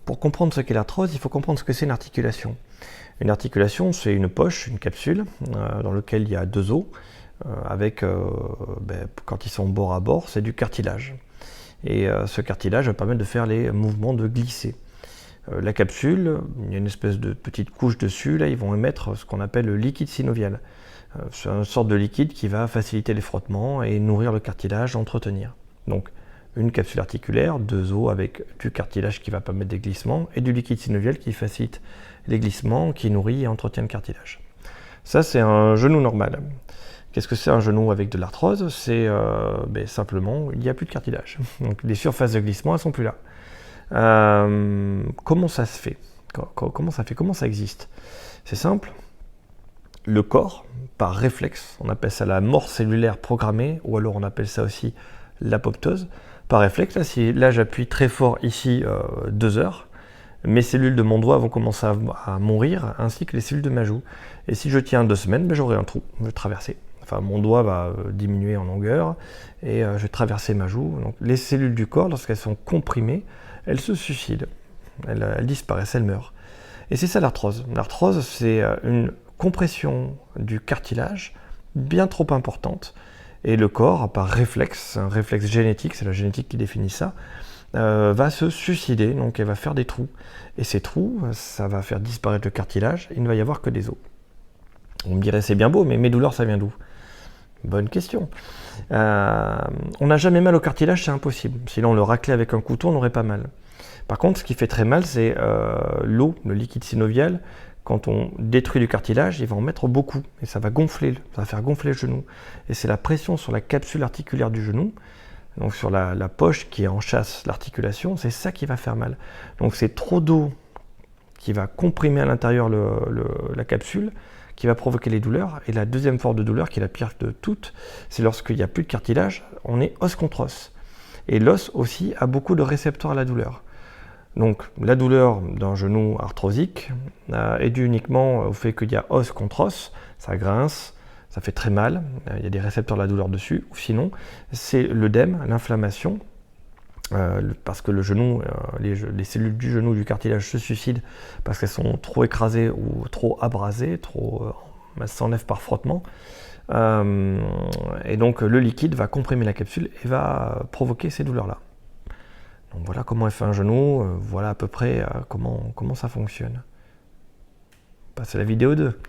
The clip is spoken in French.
Pour comprendre ce qu'est l'arthrose, il faut comprendre ce que c'est une articulation. Une articulation, c'est une poche, une capsule, dans laquelle il y a deux os, avec, quand ils sont bord à bord, c'est du cartilage. Et ce cartilage va permettre de faire les mouvements de glisser. La capsule, il y a une espèce de petite couche dessus, là ils vont émettre ce qu'on appelle le liquide synovial. C'est une sorte de liquide qui va faciliter les frottements et nourrir le cartilage, entretenir. Donc une capsule articulaire, deux os avec du cartilage qui va permettre des glissements et du liquide synovial qui facilite les glissements, qui nourrit et entretient le cartilage. Ça c'est un genou normal. Qu'est-ce que c'est un genou avec de l'arthrose? C'est simplement, il n'y a plus de cartilage. Donc les surfaces de glissement, elles ne sont plus là. Comment ça se fait? Comment ça existe? C'est simple. Le corps, par réflexe, on appelle ça la mort cellulaire programmée, ou alors on appelle ça aussi l'apoptose. Par réflexe, là j'appuie très fort ici 2 heures, mes cellules de mon doigt vont commencer à mourir, ainsi que les cellules de ma joue. Et si je tiens 2 semaines, j'aurai un trou, je vais traverser. Enfin, mon doigt va diminuer en longueur et je vais traverser ma joue. Donc, les cellules du corps, lorsqu'elles sont comprimées, elles se suicident, elles disparaissent, elles meurent. Et c'est ça l'arthrose. L'arthrose, c'est une compression du cartilage bien trop importante. Et le corps, par réflexe, un réflexe génétique, c'est la génétique qui définit ça, va se suicider, donc elle va faire des trous. Et ces trous, ça va faire disparaître le cartilage, il ne va y avoir que des os. On me dirait c'est bien beau, mais mes douleurs, ça vient d'où? Bonne question. On n'a jamais mal au cartilage, c'est impossible. Si l'on le raclait avec un couteau, on n'aurait pas mal. Par contre, ce qui fait très mal, c'est l'eau, le liquide synovial. Quand on détruit du cartilage, il va en mettre beaucoup et ça va gonfler, ça va faire gonfler le genou. Et c'est la pression sur la capsule articulaire du genou, donc sur la poche qui enchâsse l'articulation, c'est ça qui va faire mal. Donc c'est trop d'eau qui va comprimer à l'intérieur la capsule, qui va provoquer les douleurs. Et la deuxième forme de douleur, qui est la pire de toutes, c'est lorsqu'il n'y a plus de cartilage, on est os contre os. Et l'os aussi a beaucoup de récepteurs à la douleur. Donc la douleur d'un genou arthrosique est due uniquement au fait qu'il y a os contre os, ça grince, ça fait très mal, il y a des récepteurs de la douleur dessus, ou sinon c'est l'œdème, l'inflammation, parce que le genou, les cellules du genou, du cartilage se suicident parce qu'elles sont trop écrasées ou trop abrasées, elles s'enlèvent par frottement. Et donc le liquide va comprimer la capsule et va provoquer ces douleurs-là. Donc voilà comment est fait un genou, voilà à peu près comment ça fonctionne. On passe à la vidéo 2.